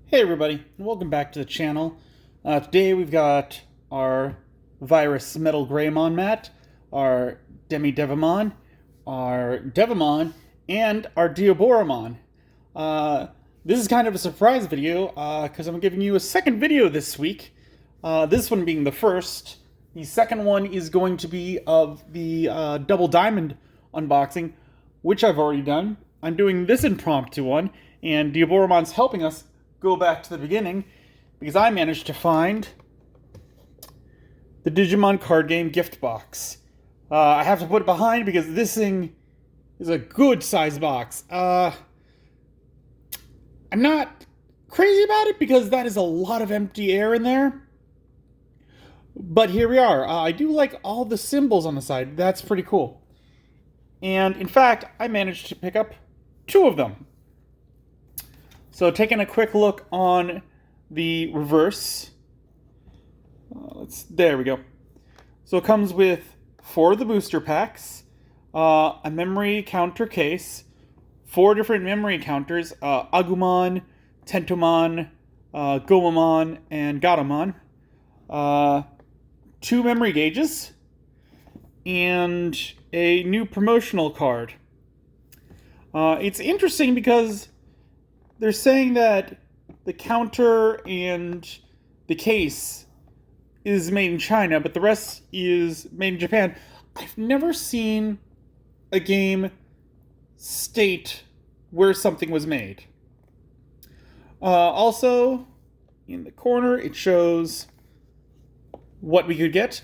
Hey everybody, and welcome back to the channel. Today we've got our Virus Metal Greymon mat, our Devimon, our Devimon, and our Diaboromon. This is kind of a surprise video, because I'm giving you a second video this week. This one being the first. The second one is going to be of the Double Diamond unboxing, which I've already done. I'm doing this impromptu one, and Diaboromon's helping us go back to the beginning because I managed to find the Digimon card game gift box. I have to put it behind because this thing is a good size box. I'm not crazy about it because that is a lot of empty air in there. But here we are. I do like all the symbols on the side. That's pretty cool. And in fact, I managed to pick up two of them. So taking a quick look on the reverse. There we go. So it comes with 4 of the booster packs, a memory counter case, 4 different memory counters, Agumon, Tentomon, Gomamon, and Garudamon, 2 memory gauges, and a new promotional card. It's interesting because they're saying that the counter and the case is made in China, but the rest is made in Japan. I've never seen a game state where something was made. Also, in the corner, it shows what we could get.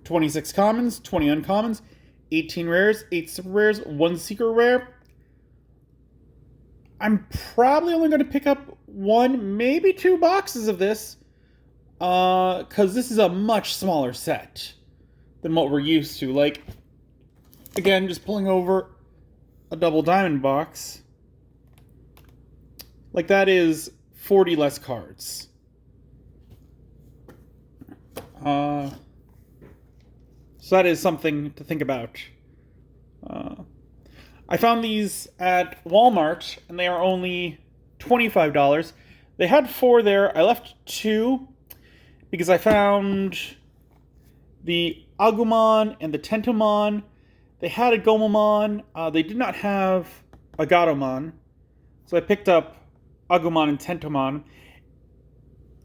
26 commons, 20 uncommons, 18 rares, 8 super rares, 1 secret rare. I'm probably only going to pick up 1, maybe 2 boxes of this, because this is a much smaller set than what we're used to. Like, again, just pulling over a double diamond box, like that is 40 less cards. So that is something to think about. I found these at Walmart, and they are only $25. They had 4 there. I left 2 because I found the Agumon and the Tentomon. They had a Gomamon. They did not have a Garudamon, so I picked up Agumon and Tentomon.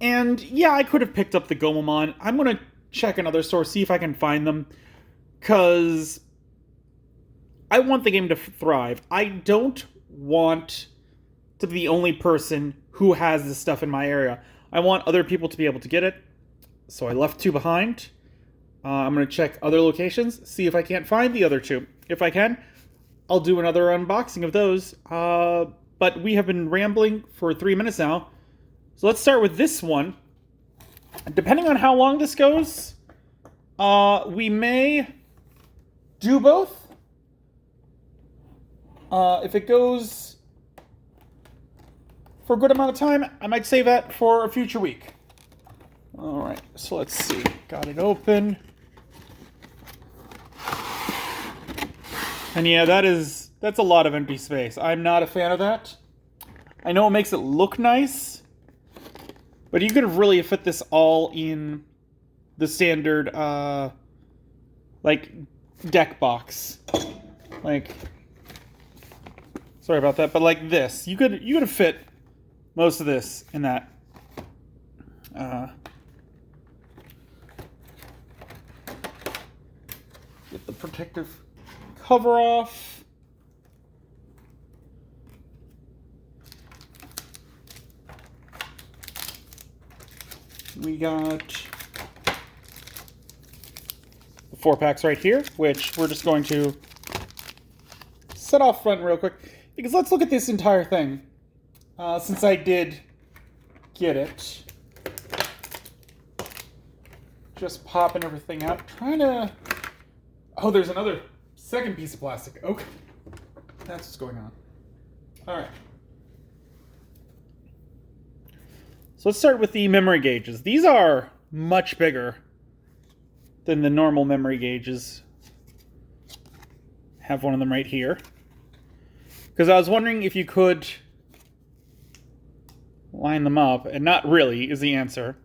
And yeah, I could have picked up the Gomamon. I'm going to check another store, see if I can find them, because I want the game to thrive. I don't want to be the only person who has this stuff in my area. I want other people to be able to get it. So I left 2 behind. I'm going to check other locations, see if I can't find the other 2. If I can, I'll do another unboxing of those. But we have been rambling for 3 minutes now. So let's start with this one. Depending on how long this goes, we may do both. If it goes for a good amount of time, I might save that for a future week. Alright, so let's see. Got it open. And yeah, that's a lot of empty space. I'm not a fan of that. I know it makes it look nice, but you could have really fit this all in the standard, like, deck box. Like, sorry about that, but like this. You could have fit most of this in that. Get the protective cover off. We got the 4 packs right here, which we're just going to set off front real quick. Because let's look at this entire thing. Since I did get it. Just popping everything out. Trying to... Oh, there's another second piece of plastic. Okay. That's what's going on. Alright. So let's start with the memory gauges. These are much bigger than the normal memory gauges. Have one of them right here. Because I was wondering if you could line them up, and not really is the answer.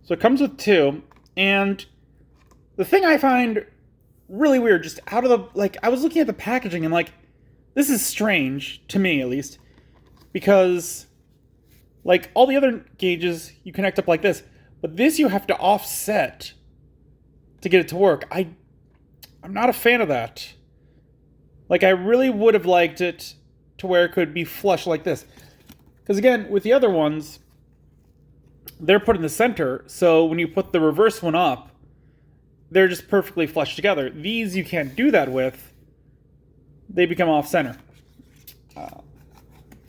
So it comes with 2, and the thing I find really weird, just out of the, like, I was looking at the packaging and like, this is strange, to me at least, because, like, all the other gauges you connect up like this, but this you have to offset to get it to work. I'm not a fan of that. Like, I really would have liked it to where it could be flush like this. Because again, with the other ones, they're put in the center, so when you put the reverse one up, they're just perfectly flush together. These you can't do that with. They become off-center.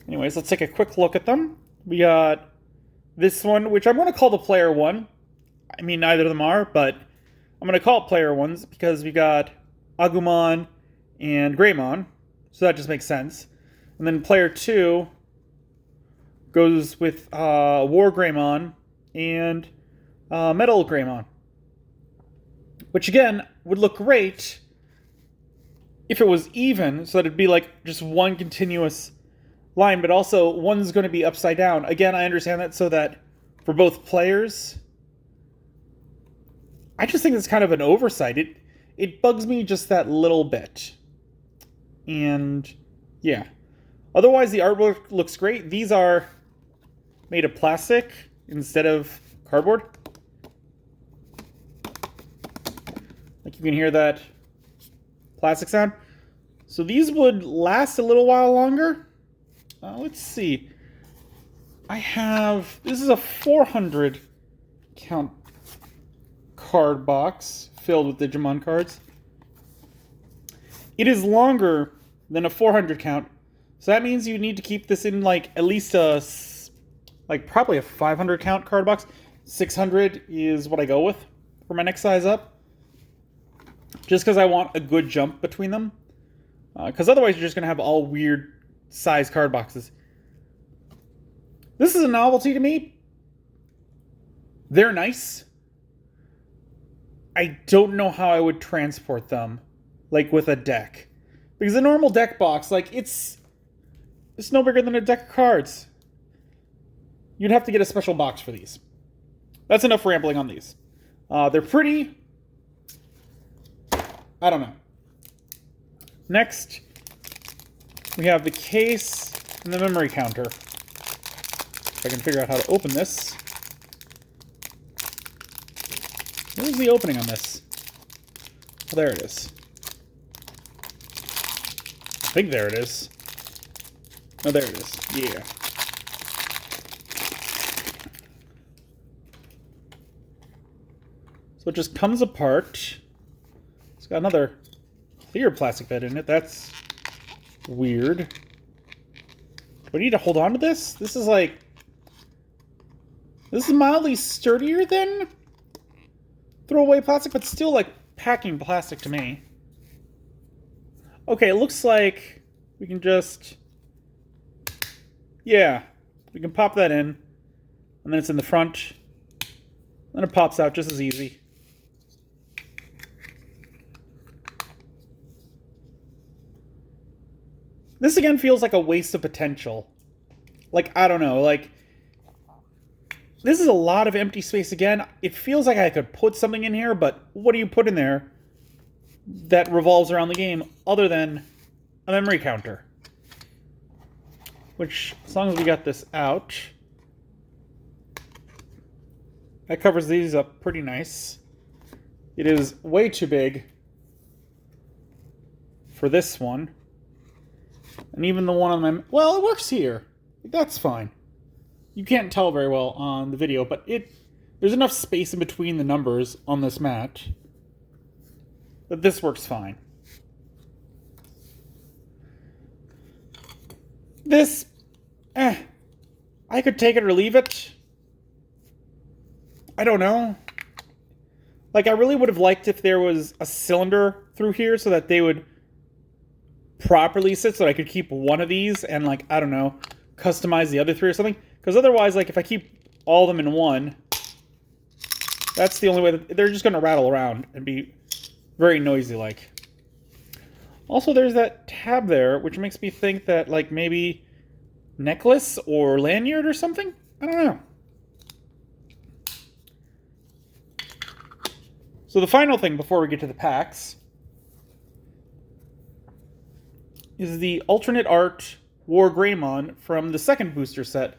Anyways, let's take a quick look at them. We got this one, which I'm going to call the player one. I mean, neither of them are, but I'm going to call it player ones because we got Agumon and Greymon, so that just makes sense. And then player 2 goes with Wargreymon and Metal Greymon, which again would look great if it was even, so that it'd be like just one continuous line, but also one's going to be upside down. Again, I understand that so that for both players, I just think it's kind of an oversight. It bugs me just that little bit. And yeah. Otherwise, the artwork looks great. These are made of plastic instead of cardboard. Like you can hear that plastic sound. So these would last a little while longer. Let's see. This is a 400 count card box filled with Digimon cards. It is longer than a 400 count. So that means you need to keep this in like at least probably a 500 count card box. 600 is what I go with for my next size up. Just because I want a good jump between them. Because otherwise you're just going to have all weird size card boxes. This is a novelty to me. They're nice. I don't know how I would transport them, like with a deck. Because a normal deck box, like it's no bigger than a deck of cards. You'd have to get a special box for these. That's enough rambling on these. They're pretty. I don't know. Next, we have the case and the memory counter. If I can figure out how to open this. Where's the opening on this? Oh, there it is. I think there it is. Oh, there it is. Yeah. So it just comes apart. It's got another clear plastic bed in it. That's weird. Do I need to hold on to this? This is mildly sturdier than throwaway plastic, but still like packing plastic to me. Okay, it looks like we can just... Yeah, we can pop that in. And then it's in the front. Then it pops out just as easy. This again feels like a waste of potential. Like, I don't know, like... This is a lot of empty space again. It feels like I could put something in here, but what do you put in there that revolves around the game other than a memory counter? Which, as long as we got this out, that covers these up pretty nice. It is way too big for this one. And even the one on my... Well, it works here. That's fine. You can't tell very well on the video, but there's enough space in between the numbers on this mat that this works fine. This, I could take it or leave it. I don't know. Like, I really would have liked if there was a cylinder through here so that they would properly sit, so that I could keep one of these and, like, I don't know, customize the other three or something. Because otherwise, like, if I keep all of them in one, that's the only way that they're just going to rattle around and be very noisy, like. Also, there's that tab there, which makes me think that, like, maybe necklace or lanyard or something? I don't know. So the final thing before we get to the packs is the alternate art Wargreymon from the second booster set.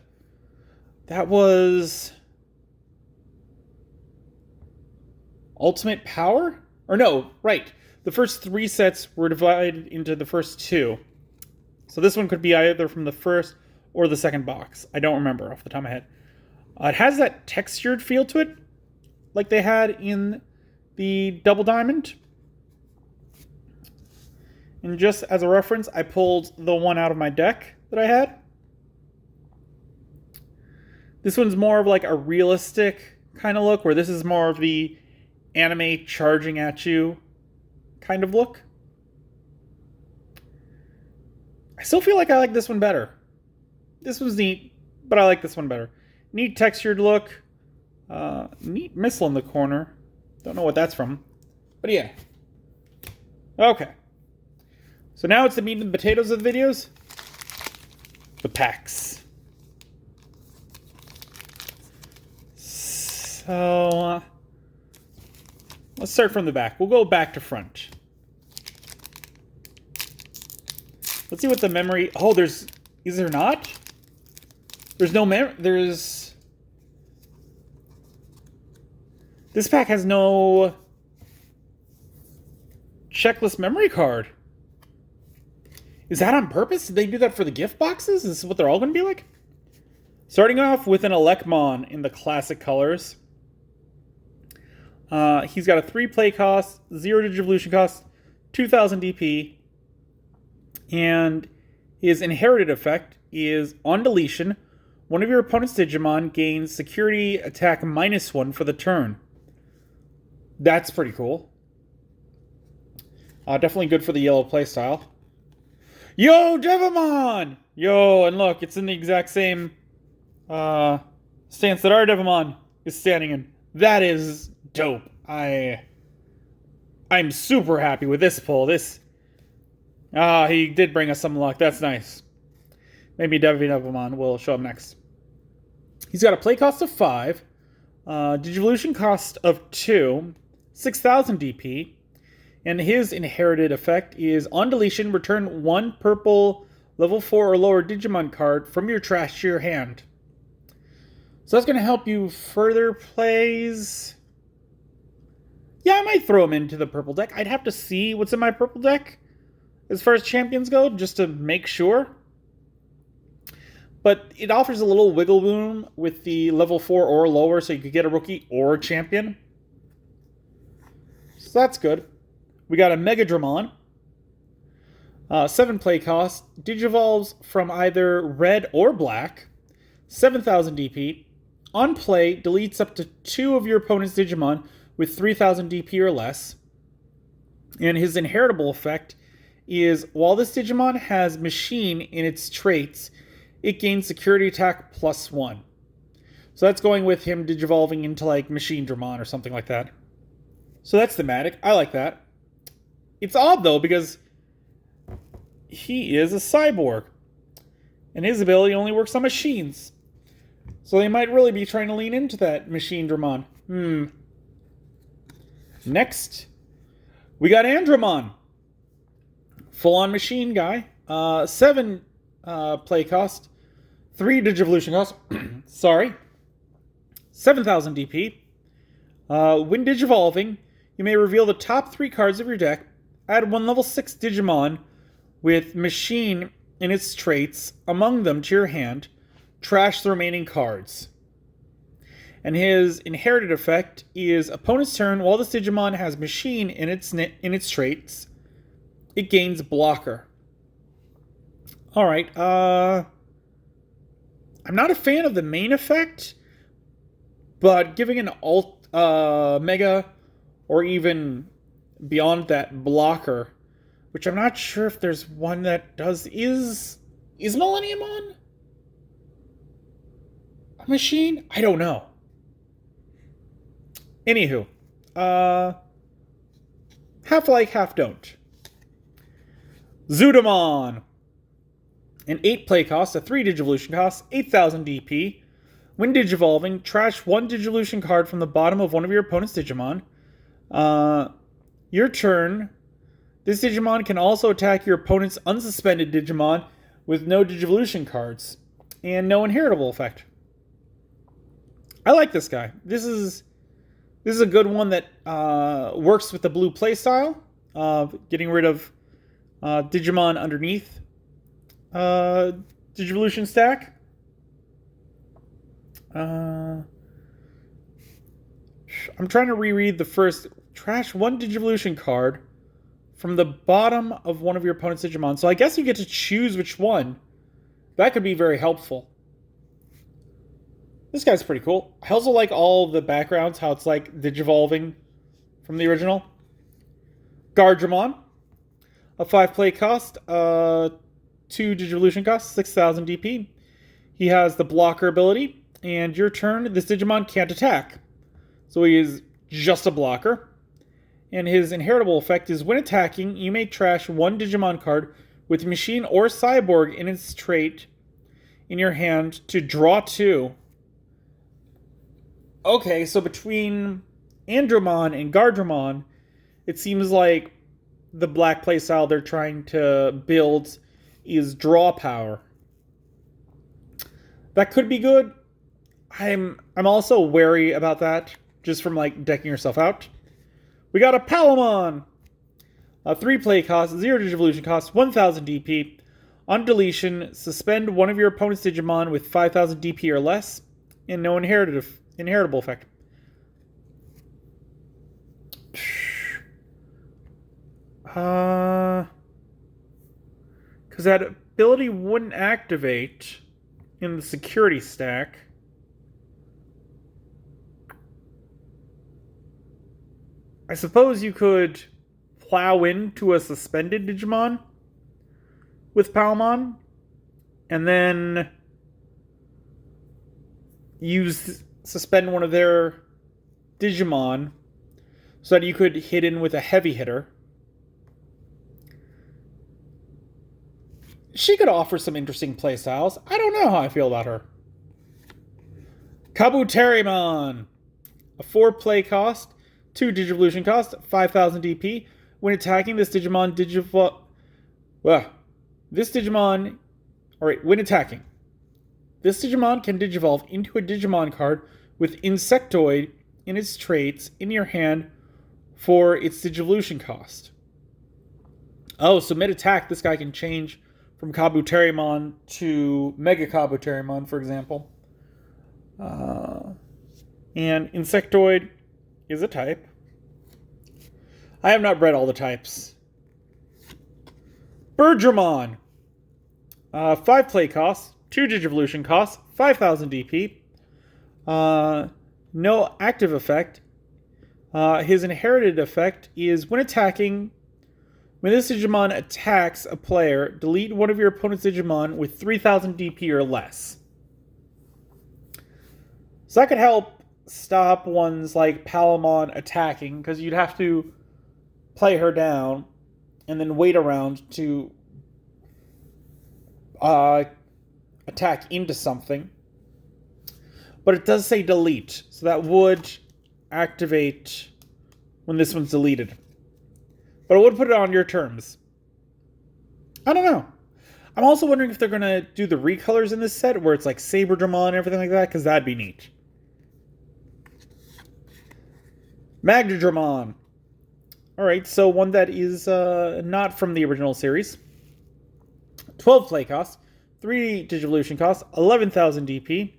That was Ultimate Power? Or no, right. The first 3 sets were divided into the first 2. So this one could be either from the first or the second box. I don't remember off the top of my head. It has that textured feel to it, like they had in the Double Diamond. And just as a reference, I pulled the one out of my deck that I had. This one's more of like a realistic kind of look, where this is more of the anime charging at you kind of look. I still feel like I like this one better. This was neat, but I like this one better. Neat textured look. Neat missile in the corner. Don't know what that's from. But yeah. Okay. So now it's the meat and potatoes of the videos. The packs. So, let's start from the back. We'll go back to front. Let's see what the memory... Oh, there's... Is there not? There's no memory... There's... This pack has no... checklist memory card. Is that on purpose? Did they do that for the gift boxes? Is this what they're all going to be like? Starting off with an Elecmon in the classic colors. He's got a 3 play cost, 0 Digivolution cost, 2000 DP. And his inherited effect is, on deletion, one of your opponent's Digimon gains security attack -1 for the turn. That's pretty cool. Definitely good for the yellow playstyle. Yo, Devimon! Yo, and look, it's in the exact same stance that our Devimon is standing in. That is dope. I'm super happy with this pull. He did bring us some luck. That's nice. Maybe Devimon will show up next. He's got a play cost of 5, Digivolution cost of 2, 6000 DP, and his inherited effect is, on deletion, return 1 purple level 4 or lower Digimon card from your trash to your hand. So that's going to help you further plays. Yeah, I might throw him into the purple deck. I'd have to see what's in my purple deck as far as champions go, just to make sure. But it offers a little wiggle room with the level 4 or lower, so you could get a rookie or a champion. So that's good. We got a Megadramon. 7 play cost. Digivolves from either red or black. 7000 DP. On play, deletes up to 2 of your opponent's Digimon with 3000 DP or less. And his inheritable effect is, while this Digimon has Machine in its traits, it gains security attack +1. So that's going with him digivolving into like Machine Dramon or something like that. So that's thematic. I like that. It's odd though, because he is a cyborg. And his ability only works on machines. So they might really be trying to lean into that Machine Dramon. Next, we got Andromon. Full-on machine guy. 7 play cost. 3 Digivolution cost. Sorry. 7000 DP. When Digivolving, you may reveal the top 3 cards of your deck. Add 1 level 6 Digimon with Machine in its traits among them to your hand. Trash the remaining cards. And his inherited effect is, opponent's turn, while this Digimon has Machine in its traits, it gains Blocker. Alright, I'm not a fan of the main effect, but giving an Mega, or even beyond that, Blocker, which I'm not sure if there's one that does, is Millenniumon a machine? I don't know. Anywho, half like, half don't. Zudamon. An 8 play cost, a 3 Digivolution cost, 8,000 DP. When Digivolving, trash 1 Digivolution card from the bottom of one of your opponent's Digimon. Your turn. This Digimon can also attack your opponent's unsuspended Digimon with no Digivolution cards and no inheritable effect. I like this guy. This is a good one that works with the blue playstyle of getting rid of Digimon underneath Digivolution stack. I'm trying to reread the first. Trash 1 Digivolution card from the bottom of one of your opponent's Digimon. So I guess you get to choose which one. That could be very helpful. This guy's pretty cool. I also like all the backgrounds, how it's like Digivolving from the original. Garudamon, a 5 play cost, 2 Digivolution cost, 6,000 DP. He has the blocker ability, and your turn, this Digimon can't attack. So he is just a blocker. And his inheritable effect is when attacking, you may trash 1 Digimon card with Machine or Cyborg in its trait in your hand to draw 2. Okay, so between Andromon and Garudamon, it seems like the black playstyle they're trying to build is draw power. That could be good. I'm also wary about that, just from like decking yourself out. We got a Plesiomon! A 3 play cost, 0 Digivolution cost, 1,000 DP. On deletion, suspend one of your opponent's Digimon with 5,000 DP or less, and no inheritable effect. Because that ability wouldn't activate in the security stack. I suppose you could plow into a suspended Digimon with Plesiomon, and then suspend one of their Digimon so that you could hit in with a heavy hitter. She could offer some interesting playstyles. I don't know how I feel about her. Kabuterimon, a 4 play cost, 2 Digivolution cost, 5,000 DP. When attacking this Digimon, when attacking, this Digimon can Digivolve into a Digimon card with Insectoid in its traits in your hand for its Digivolution cost. Oh, so mid-attack, this guy can change from Kabuterimon to Mega Kabuterimon, for example. And Insectoid is a type. I have not read all the types. Birdramon. 5 play cost, 2 Digivolution cost, 5,000 DP. No active effect. His inherited effect is when attacking, when this Digimon attacks a player, delete one of your opponent's Digimon with 3,000 DP or less. So that could help stop ones like Plesiomon attacking, because you'd have to play her down and then wait around to attack into something. But it does say delete, so that would activate when this one's deleted. But I would put it on your terms. I don't know. I'm also wondering if they're going to do the recolors in this set, where it's like Saberdramon and everything like that, because that'd be neat. Magdadramon. Alright, so one that is not from the original series. 12 play cost, 3 Digivolution cost, 11,000 DP.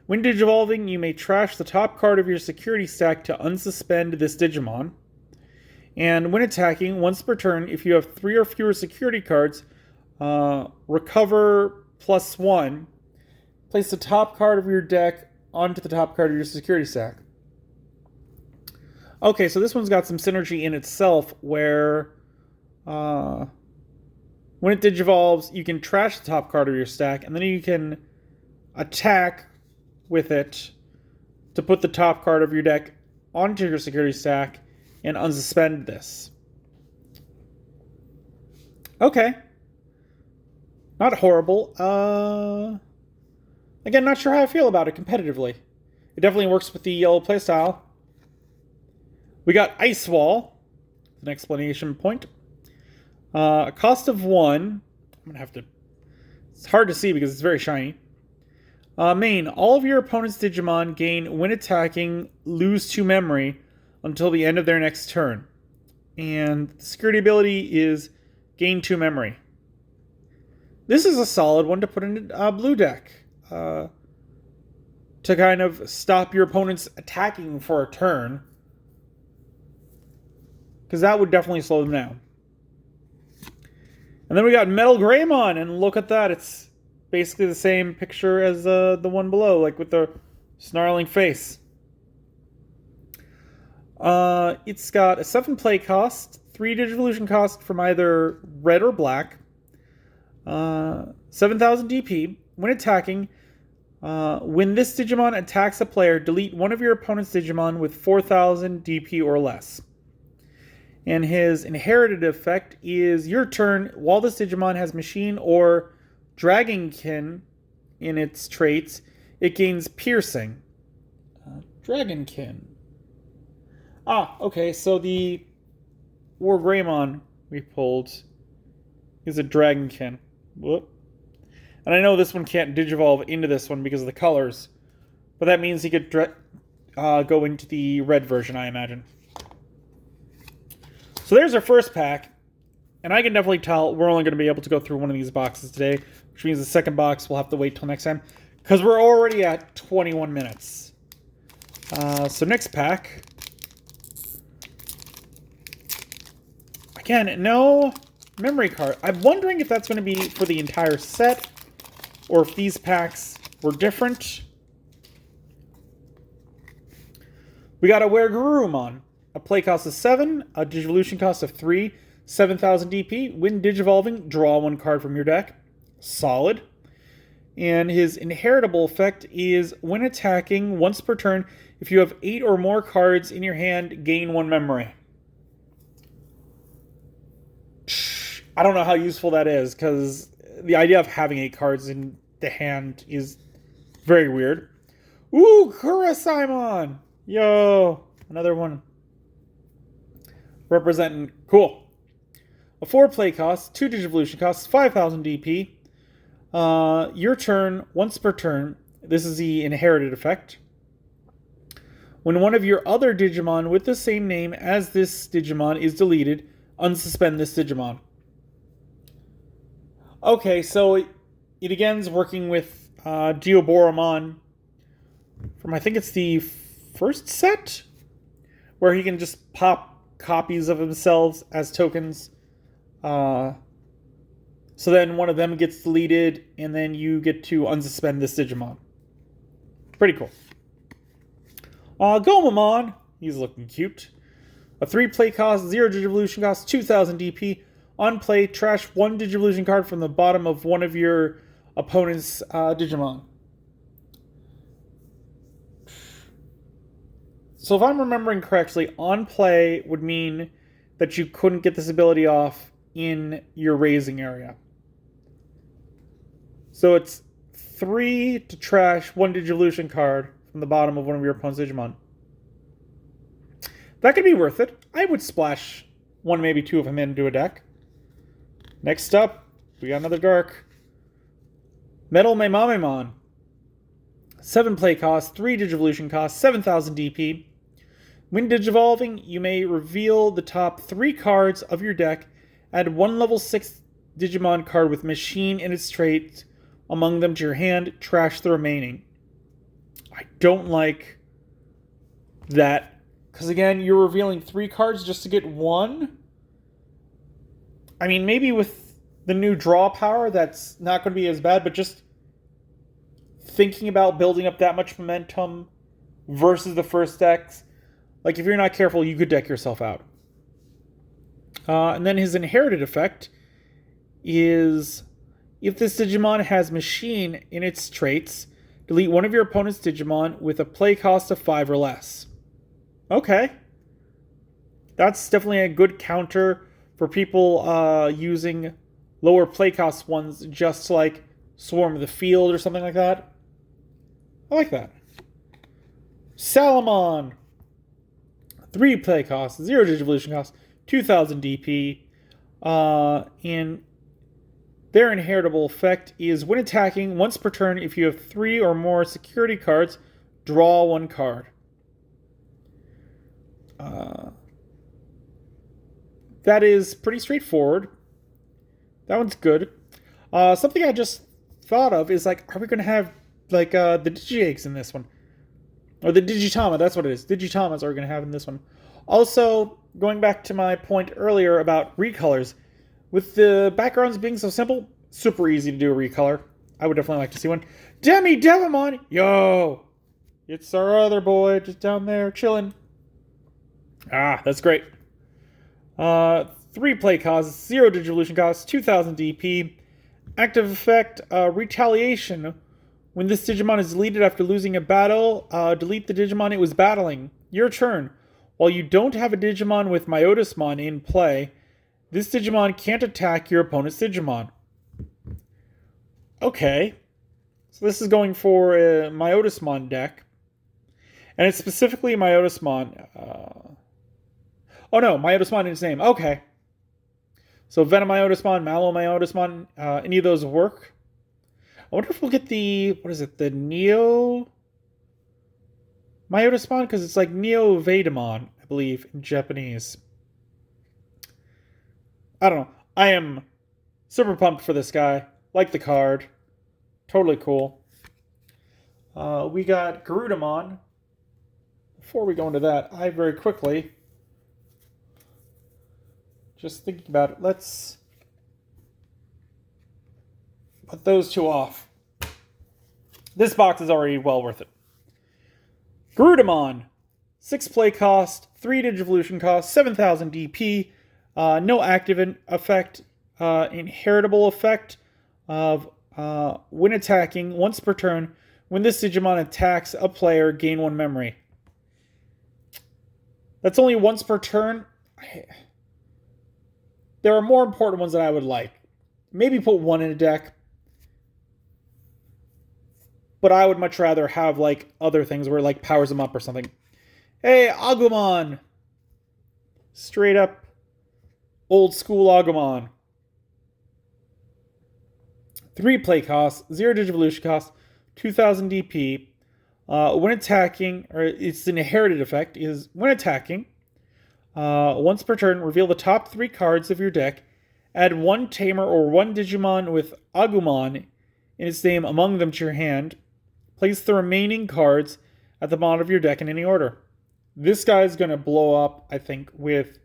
When Digivolving, you may trash the top card of your security stack to unsuspend this Digimon. And when attacking, once per turn, if you have 3 or fewer security cards, recover +1. Place the top card of your deck onto the top card of your security stack. Okay, so this one's got some synergy in itself where when it Digivolves, you can trash the top card of your stack, and then you can attack with it to put the top card of your deck onto your security stack and unsuspend this. Okay. Not horrible. Again, not sure how I feel about it competitively. It definitely works with the yellow playstyle. We got Ice Wall, an explanation point. A cost of 1. I'm going to have to... It's hard to see because it's very shiny. Main, all of your opponent's Digimon gain, when attacking, lose 2 memory until the end of their next turn. And the security ability is gain 2 memory. This is a solid one to put in a blue deck. To kind of stop your opponent's attacking for a turn. Because that would definitely slow them down. And then we got Metal Greymon, and look at that. It's basically the same picture as the one below, like with the snarling face. It's got a 7 play cost, 3 Digivolution cost from either red or black, 7,000 DP. When attacking, when this Digimon attacks a player, delete one of your opponent's Digimon with 4,000 DP or less. And his inherited effect is your turn, while this Digimon has Machine or Dragonkin in its traits, it gains Piercing. Dragonkin. Okay, so the Wargreymon we pulled is a Dragonkin. Whoop. And I know this one can't Digivolve into this one because of the colors, but that means he could go into the red version, I imagine. So there's our first pack, and I can definitely tell we're only going to be able to go through one of these boxes today, which means the second box we'll have to wait till next time, because we're already at 21 minutes. So next pack. Again, no memory card. I'm wondering if that's going to be for the entire set, or if these packs were different. We got a Garudamon. A play cost of 7, a Digivolution cost of 3, 7,000 DP. When Digivolving, draw 1 card from your deck. Solid. And his inheritable effect is when attacking once per turn, if you have 8 or more cards in your hand, gain 1 memory. I don't know how useful that is, because the idea of having 8 cards in the hand is very weird. Ooh, Kurasaimon! Yo, another one. Representing, cool. A 4 play cost, 2 Digivolution costs, 5,000 DP. Your turn, once per turn. This is the inherited effect. When one of your other Digimon with the same name as this Digimon is deleted, unsuspend this Digimon. Okay, so it again is working with Geoboromon from, I think it's the first set, where he can just pop copies of themselves as tokens. So then one of them gets deleted, and then you get to unsuspend this Digimon. Pretty cool. Gomamon, he's looking cute. A 3 play cost, 0 Digivolution cost, 2,000 DP. On play, trash 1 Digivolution card from the bottom of one of your opponent's Digimon. So if I'm remembering correctly, on play would mean that you couldn't get this ability off in your raising area. So it's 3 to trash 1 Digivolution card from the bottom of one of your opponent's Digimon. That could be worth it. I would splash 1, maybe 2 of them into a deck. Next up, we got another dark. Metal Mamamon. 7 play cost, 3 Digivolution cost, 7,000 DP. When Digivolving, you may reveal the top 3 cards of your deck, add 1 level 6 Digimon card with Machine in its trait among them to your hand, trash the remaining. I don't like that, because again, you're revealing 3 cards just to get 1. I mean, maybe with the new draw power, that's not going to be as bad, but just thinking about building up that much momentum versus the first decks, like if you're not careful, you could deck yourself out. And then his inherited effect is if this Digimon has Machine in its traits, delete one of your opponent's Digimon with a play cost of 5 or less. Okay. That's definitely a good counter for people using lower play cost ones just to like swarm the field or something like that. I like that. Salamon. 3 play cost, 0 Digivolution cost, 2000 DP. And their inheritable effect is when attacking, once per turn, if you have 3 or more security cards, draw 1 card. That is pretty straightforward. That one's good. Something I just thought of is like, are we going to have like the Digi-Eggs in this one? Or the Digitama, that's what it is. Digitamas are we going to have in this one. Also, going back to my point earlier about recolors, with the backgrounds being so simple, super easy to do a recolor. I would definitely like to see one. Devimon! Yo! It's our other boy just down there chilling. Ah, that's great. 3 play costs, 0 Digivolution costs, 2000 DP. Active effect, Retaliation. When this Digimon is deleted after losing a battle, delete the Digimon it was battling. Your turn. While you don't have a Digimon with Myotismon in play, this Digimon can't attack your opponent's Digimon. Okay. So this is going for a Myotismon deck. And it's specifically Myotismon. Oh no, Myotismon in its name. Okay. So Venom Myotismon, Mallow Myotismon, any of those work? I wonder if we'll get the, what is it, the Neo Myotismon? Because it's like Neo Vademon, I believe, in Japanese. I don't know. I am super pumped for this guy. Like the card. Totally cool. We got Garudamon. Before we go into that, I very quickly, just thinking about it, let's put those two off. This box is already well worth it. Garudamon. 6 play cost, 3 Digivolution cost, 7000 DP. No active effect. Inheritable effect of when attacking, once per turn, when this Digimon attacks a player, gain 1 memory. That's only once per turn. There are more important ones that I would like. Maybe put 1 in a deck. But I would much rather have like other things where it like powers them up or something. Hey, Agumon! Straight up old school Agumon. 3 play cost, 0 Digivolution cost, 2000 DP. When attacking, or its inherited effect is when attacking, once per turn, reveal the top 3 cards of your deck, add 1 Tamer or 1 Digimon with Agumon in its name among them to your hand. Place the remaining cards at the bottom of your deck in any order. This guy is going to blow up, I think, with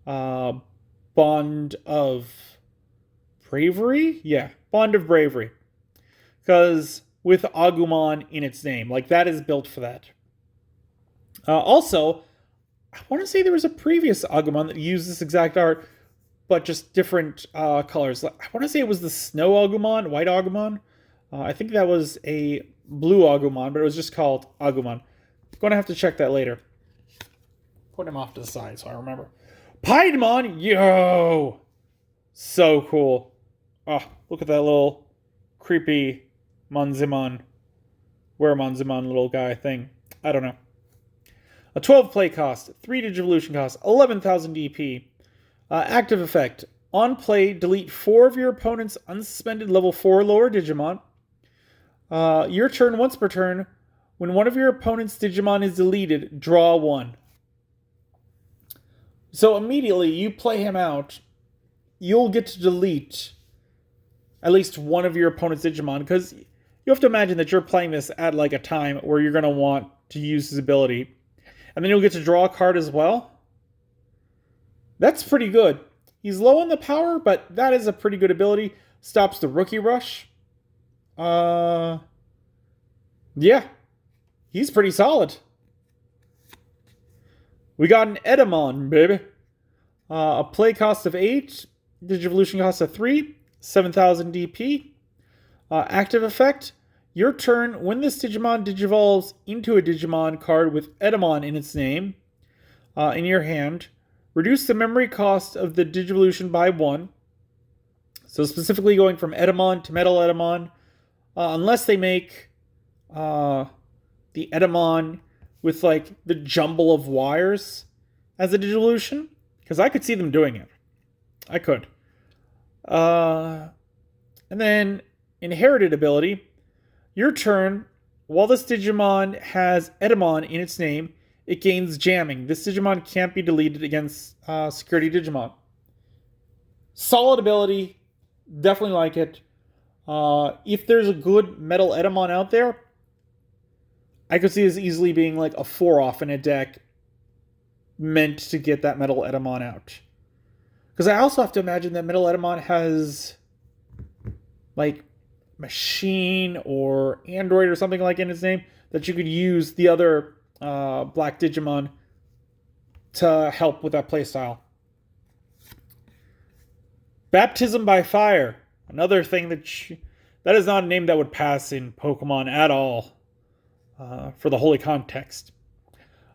Bond of Bravery? Yeah, Bond of Bravery. Because with Agumon in its name. Like, that is built for that. Also, I want to say there was a previous Agumon that used this exact art, but just different colors. I want to say it was the Snow Agumon, White Agumon. I think that was a Blue Agumon, but it was just called Agumon. Going to have to check that later. Put him off to the side so I remember. Piedmon! Yo! So cool. Oh, look at that little creepy Monzimon. Weremonzimon little guy thing. I don't know. A 12 play cost, 3 Digivolution cost, 11,000 DP. Active effect. On play, delete 4 of your opponent's unsuspended level 4 lower Digimon. Your turn once per turn. When one of your opponent's Digimon is deleted, draw 1. So immediately you play him out, you'll get to delete at least one of your opponent's Digimon, because you have to imagine that you're playing this at like a time where you're going to want to use his ability. And then you'll get to draw a card as well. That's pretty good. He's low on the power, but that is a pretty good ability. Stops the Rookie Rush. Yeah. He's pretty solid. We got an Edamon, baby. A play cost of 8. Digivolution cost of 3. 7,000 DP. Active effect. Your turn, when this Digimon digivolves into a Digimon card with Edamon in its name in your hand, reduce the memory cost of the Digivolution by 1. So specifically going from Edamon to Metal Edamon, unless they make the Edamon with like the jumble of wires as a Digivolution, because I could see them doing it. I could. And then inherited ability. Your turn. While this Digimon has Edamon in its name, it gains jamming. This Digimon can't be deleted against security Digimon. Solid ability. Definitely like it. If there's a good Metal Edamon out there, I could see this easily being like a 4-off in a deck meant to get that Metal Edamon out. Because I also have to imagine that Metal Edamon has like Machine or Android or something like in its name that you could use the other Black Digimon to help with that playstyle. Baptism by Fire. Another thing that is not a name that would pass in Pokemon at all for the holy context.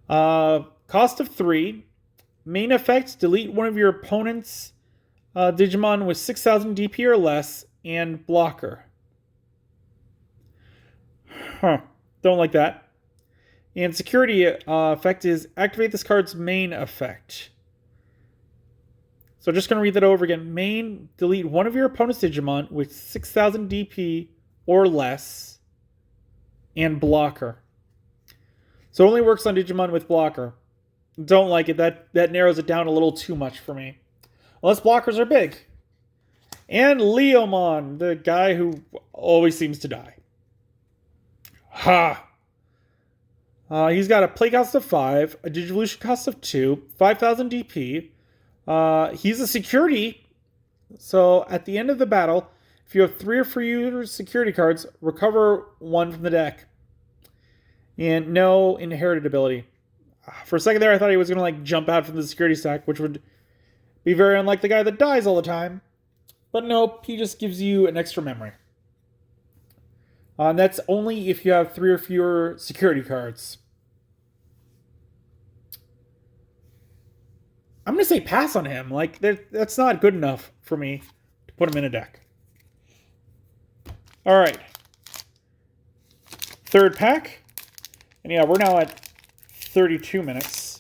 Cost of 3. Main effect, delete one of your opponent's Digimon with 6,000 DP or less and blocker. Don't like that. And security effect is activate this card's main effect. So just going to read that over again. Main, delete one of your opponent's Digimon with 6,000 DP or less and blocker. So it only works on Digimon with blocker. Don't like it. That narrows it down a little too much for me. Unless blockers are big. And Leomon, the guy who always seems to die. Ha! He's got a play cost of 5, a Digivolution cost of 2, 5,000 DP. He's a security. So at the end of the battle, if you have 3 or fewer security cards, recover 1 from the deck. And no inherited ability. For a second there, I thought he was going to like jump out from the security stack, which would be very unlike the guy that dies all the time. But nope, he just gives you an extra memory. And that's only if you have 3 or fewer security cards. I'm going to say pass on him. Like, that's not good enough for me to put him in a deck. All right. Third pack. And yeah, we're now at 32 minutes.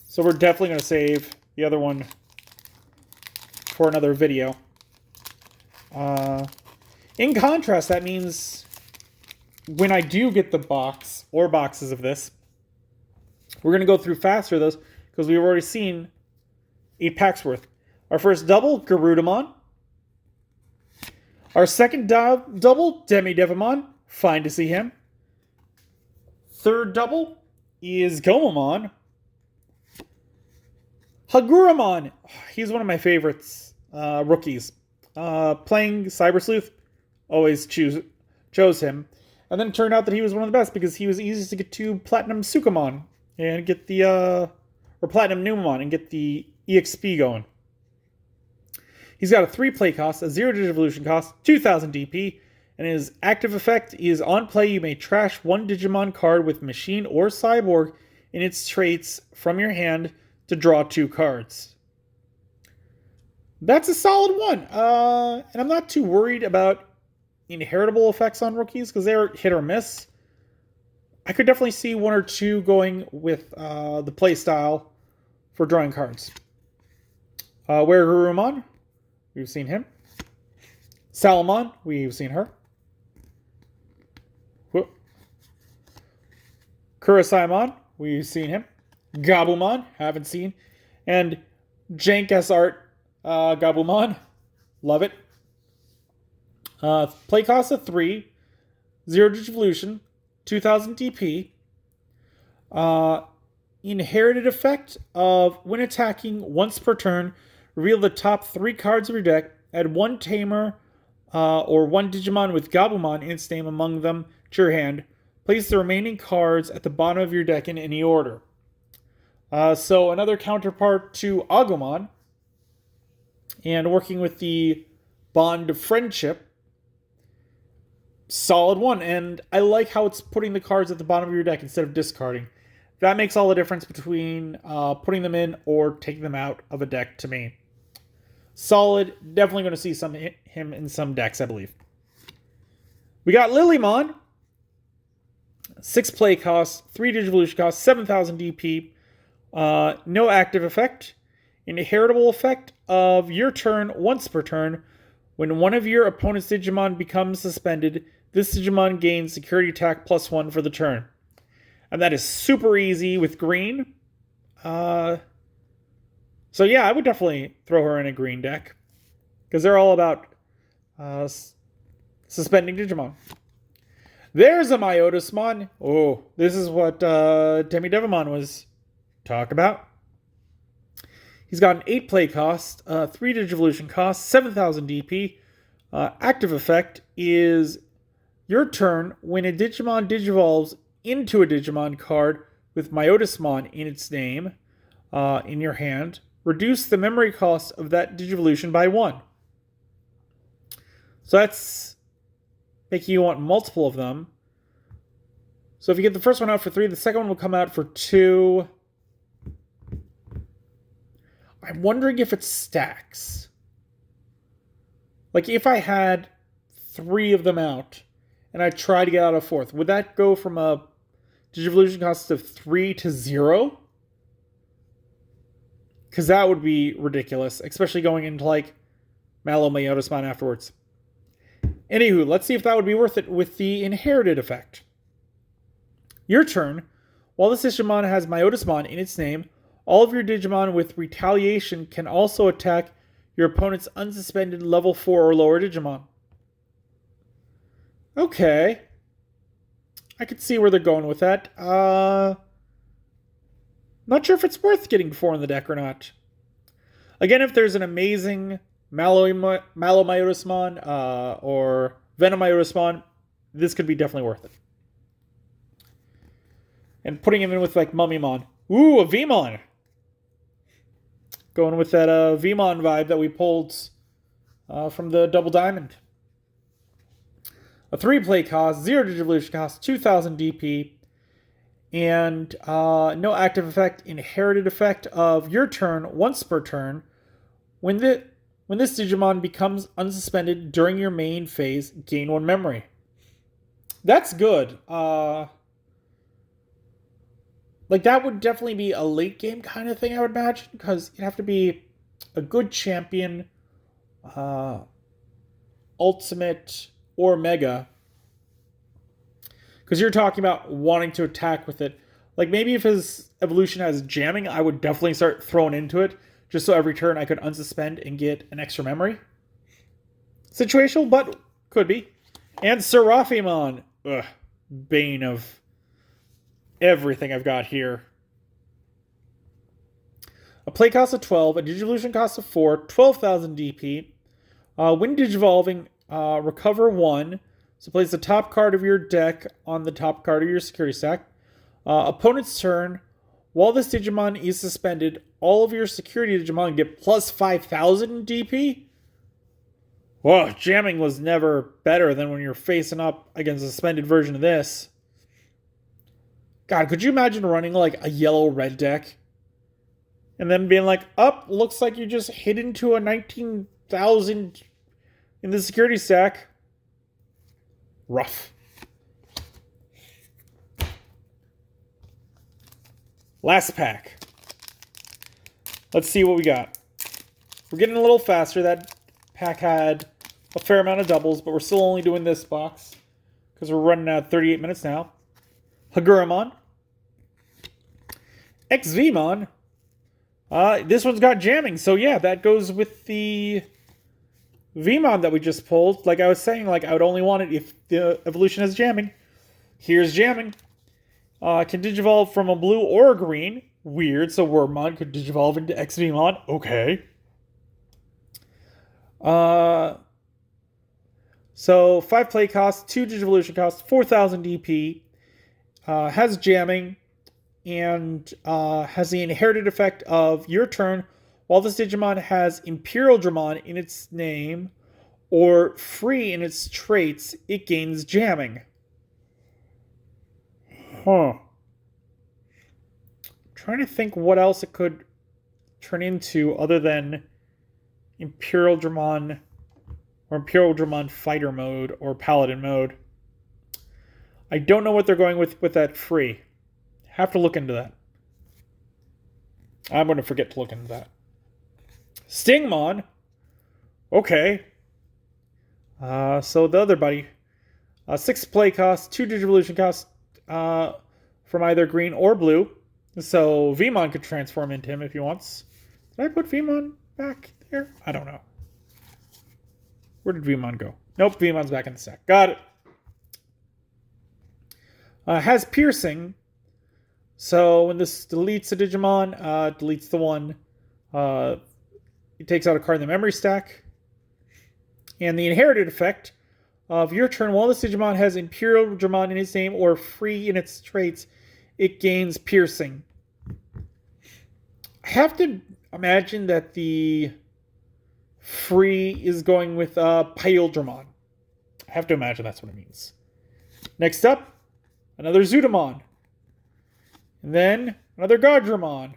So we're definitely going to save the other one for another video. In contrast, that means when I do get the box or boxes of this, we're going to go through faster those because we've already seen 8 packs worth. Our first double, Garudamon. Our second double, Demi-Devimon. Fine to see him. Third double is Gomamon. Haguramon. He's one of my favorites. Rookies. Playing Cyber Sleuth, always chose him. And then it turned out that he was one of the best because he was easiest to get to Platinum Sukamon and get the, or Platinum Numamon and get the EXP going. He's got a 3 play cost, a 0 Digivolution cost, 2,000 DP, and his active effect is on play you may trash 1 Digimon card with Machine or Cyborg in its traits from your hand to draw 2 cards. That's a solid one. And I'm not too worried about inheritable effects on rookies because they're hit or miss. I could definitely see 1 or 2 going with the play style for drawing cards. Wargreymon, we've seen him. Salamon, we've seen her. Kurosaiamon, we've seen him. Gabumon, haven't seen. And Jank S Art Gabumon, love it. Play cost of 3, 0 Digivolution, 2,000 DP. Inherited effect of when attacking once per turn, reveal the top 3 cards of your deck, add 1 Tamer or 1 Digimon with Gabumon in its name among them to your hand. Place the remaining cards at the bottom of your deck in any order. So another counterpart to Agumon. And working with the Bond of Friendship. Solid one. And I like how it's putting the cards at the bottom of your deck instead of discarding. That makes all the difference between putting them in or taking them out of a deck to me. Solid. Definitely going to see him in some decks, I believe. We got Lilymon. 6 play cost, 3 Digivolution cost, 7,000 DP. No active effect. Inheritable effect of your turn once per turn. When one of your opponent's Digimon becomes suspended, this Digimon gains security attack +1 for the turn. And that is super easy with green. So yeah, I would definitely throw her in a green deck. Because they're all about suspending Digimon. There's a Myotismon. Oh, this is what Demi Devamon was talking about. He's got an 8 play cost, 3 Digivolution cost, 7,000 DP. Active effect is your turn when a Digimon digivolves into a Digimon card with Myotismon in its name in your hand. Reduce the memory cost of that Digivolution by 1. So that's making you want multiple of them. So if you get the first one out for 3, the second one will come out for 2. I'm wondering if it stacks. Like if I had 3 of them out and I tried to get out a 4th, would that go from a Digivolution cost of 3 to 0? Because that would be ridiculous, especially going into like Mallow Myotismon afterwards. Anywho, let's see if that would be worth it with the inherited effect. Your turn. While this Digimon has Myotismon in its name, all of your Digimon with retaliation can also attack your opponent's unsuspended level 4 or lower Digimon. Okay. I could see where they're going with that. Not sure if it's worth getting 4 in the deck or not. Again, if there's an amazing Mallow Myotismon or Venom Myotismon, this could be definitely worth it. And putting him in with like Mummymon. Ooh, a Vmon! Going with that Vmon vibe that we pulled from the Double Diamond. A 3 play cost, 0 Digivolution cost, 2,000 DP, and no active effect, inherited effect of your turn once per turn. When this Digimon becomes unsuspended during your main phase, gain 1 memory. That's good. Like, that would definitely be a late game kind of thing, I would imagine, because you'd have to be a good champion, ultimate, or mega. Because you're talking about wanting to attack with it. Like, maybe if his evolution has jamming, I would definitely start throwing into it, just so every turn I could unsuspend and get an extra memory. Situational, but could be. And Seraphimon. Ugh, bane of everything I've got here. A play cost of 12, a Digivolution cost of 4, 12,000 DP. When Digivolving, recover 1. So place the top card of your deck on the top card of your security stack. Opponent's turn. While this Digimon is suspended, all of your security Digimon get plus 5,000 DP. Whoa, jamming was never better than when you're facing up against a suspended version of this. God, could you imagine running like a yellow-red deck? And then being like, looks like you just hit into a 19,000 in the security stack. Rough. Last pack. Let's see what we got. We're getting a little faster. That pack had a fair amount of doubles, but we're still only doing this box because we're running out 38 minutes now. Garudamon. XVmon. This one's got jamming, so yeah, that goes with the Vmon that we just pulled. Like I was saying, like I would only want it if the evolution has jamming. Here's jamming. Can digivolve from a blue or a green. Weird, so Wargreymon could digivolve into XVmon. Okay. So 5 play cost, 2 digivolution cost, 4,000 DP. Has jamming, and has the inherited effect of your turn. While this Digimon has Imperial Dramon in its name, or free in its traits, it gains jamming. Huh. Trying to think what else it could turn into other than Imperial Dramon or Imperial Dramon Fighter mode or Paladin mode. I don't know what they're going with that free. Have to look into that. I'm going to forget to look into that. Stingmon. Okay. So the other buddy. 6 play cost, 2 Digivolution cost from either green or blue. So Vmon could transform into him if he wants. Did I put Vmon back there? I don't know. Where did Vmon go? Nope, Vmon's back in the stack. Got it. Has piercing. So when this deletes a Digimon, deletes the one. It takes out a card in the memory stack. And the inherited effect of your turn, while this Digimon has Imperial Dramon in its name or free in its traits, it gains piercing. I have to imagine that the free is going with Pyldramon. I have to imagine that's what it means. Next up, another Zudamon. And then another Garudamon.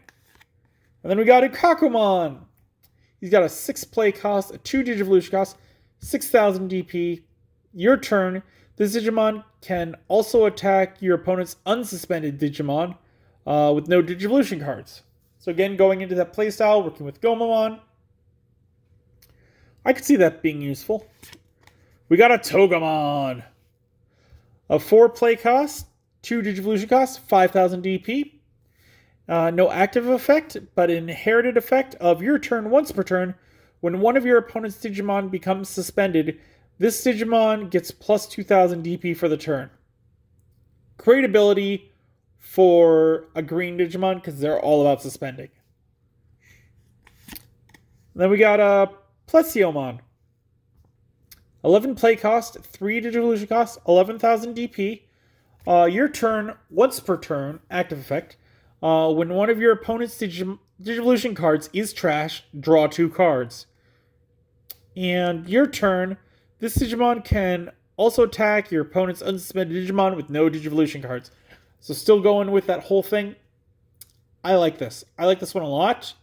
And then we got a Quagmon. He's got a 6 play cost, a 2 Digivolution cost, 6,000 DP. Your turn. This Digimon can also attack your opponent's unsuspended Digimon with no Digivolution cards. So again, going into that playstyle, working with Gomamon, I could see that being useful. We got a Togemon. A 4 play cost, 2 Digivolution cost, 5,000 DP. No active effect, but an inherited effect of your turn once per turn. When one of your opponent's Digimon becomes suspended, this Digimon gets plus 2,000 DP for the turn. Great ability for a green Digimon because they're all about suspending. Then we got a Plesiomon. 11 play cost, 3 Digivolution cost, 11,000 DP. Your turn, once per turn, active effect. When one of your opponent's Digivolution cards is trash, draw 2 cards. And your turn, this Digimon can also attack your opponent's unsuspended Digimon with no Digivolution cards. So still going with that whole thing. I like this. I like this one a lot.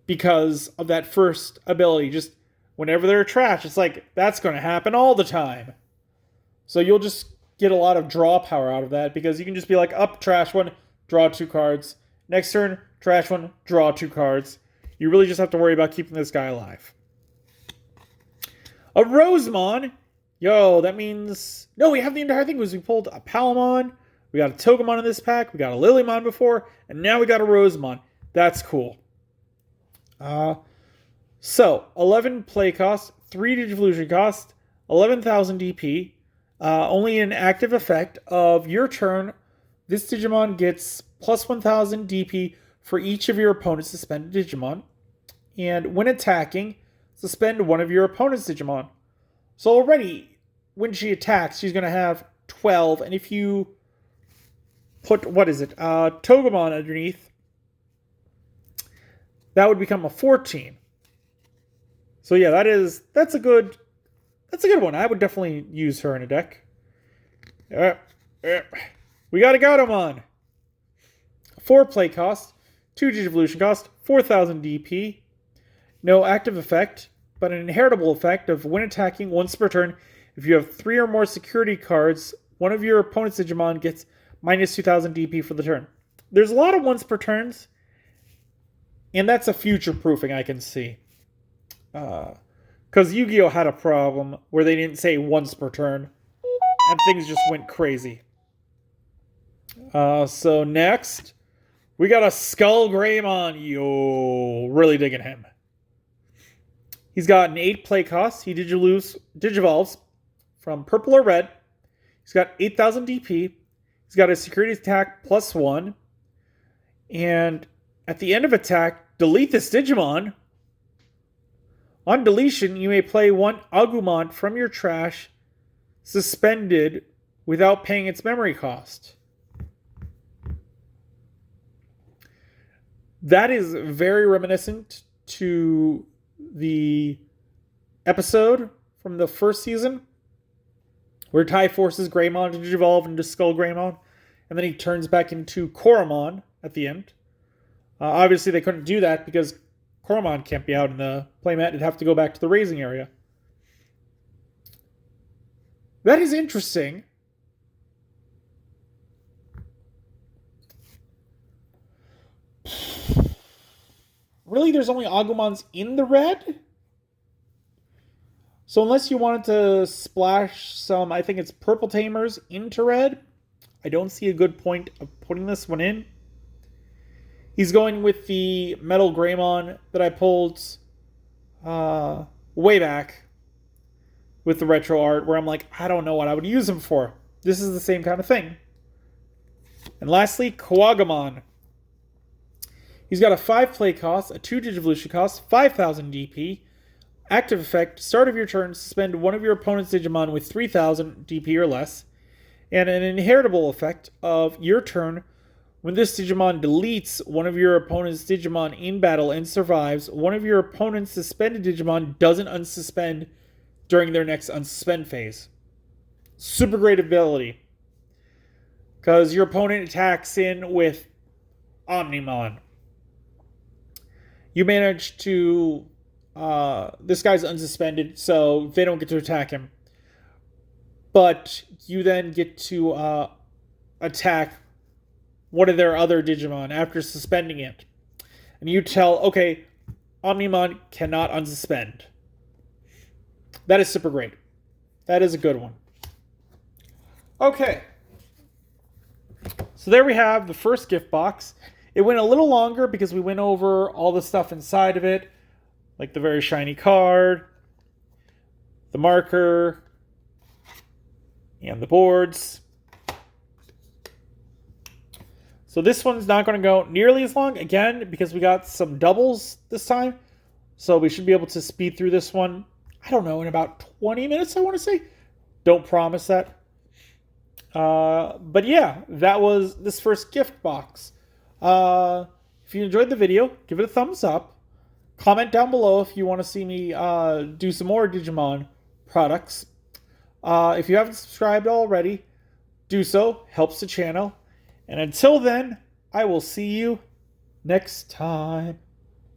Because of that first ability. Just whenever they're trash, it's like, that's going to happen all the time. So you'll just get a lot of draw power out of that. Because you can just be like, up, trash one, draw 2 cards. Next turn, trash one, draw 2 cards. You really just have to worry about keeping this guy alive. A Rosemon. Yo, that means... No, we have the entire thing. We pulled a Palamon. We got a Togemon in this pack. We got a Lilymon before. And now we got a Rosemon. That's cool. So, 11 play cost. 3 Digivolution cost. 11,000 DP. Only an active effect of your turn. This Digimon gets plus 1,000 DP for each of your opponent's suspended Digimon. And when attacking, suspend one of your opponent's Digimon. So already, when she attacks, she's going to have 12. And if you put, Togemon underneath, that would become a 14. So yeah, that's a good one. I would definitely use her in a deck. We got a Garudamon. 4 play cost, 2 Digivolution cost, 4,000 DP. No active effect, but an inheritable effect of when attacking once per turn. If you have 3 or more security cards, one of your opponent's Digimon gets minus 2,000 DP for the turn. There's a lot of once per turns, and that's a future proofing I can see. Because Yu-Gi-Oh! Had a problem where they didn't say once per turn, and things just went crazy. So next, we got a Wargreymon. Yo, really digging him. He's got an 8 play cost. He digivolves from purple or red. He's got 8,000 DP. He's got a security attack plus 1. And at the end of attack, delete this Digimon. On deletion, you may play one Agumon from your trash suspended without paying its memory cost. That is very reminiscent to the episode from the first season where Tai forces Greymon to evolve into Skullgreymon, and then he turns back into Koromon at the end. Obviously, they couldn't do that because Coromon can't be out in the playmat. It'd have to go back to the raising area. That is interesting. Really, there's only Agumons in the red? So unless you wanted to splash some, I think it's purple tamers into red, I don't see a good point of putting this one in. He's going with the Metal Greymon that I pulled way back with the retro art, where I'm like, I don't know what I would use him for. This is the same kind of thing. And lastly, Quagmon. He's got a 5 play cost, a 2 Digivolution cost, 5,000 DP. Active effect, start of your turn, suspend one of your opponent's Digimon with 3,000 DP or less. And an inheritable effect of your turn, when this Digimon deletes one of your opponent's Digimon in battle and survives, one of your opponent's suspended Digimon doesn't unsuspend during their next unsuspend phase. Super great ability. Because your opponent attacks in with Omnimon. You manage to... this guy's unsuspended, so they don't get to attack him. But you then get to attack one of their other Digimon after suspending it. And you tell, okay, Omnimon cannot unsuspend. That is super great. That is a good one. Okay. So there we have the first gift box. It went a little longer because we went over all the stuff inside of it. Like the very shiny card, the marker, and the boards. So this one's not going to go nearly as long, again, because we got some doubles this time. So we should be able to speed through this one, I don't know, in about 20 minutes, I want to say. Don't promise that. But yeah, that was this first gift box. If you enjoyed the video, give it a thumbs up. Comment down below if you want to see me do some more Digimon products. If you haven't subscribed already, do so. Helps the channel. And until then, I will see you next time.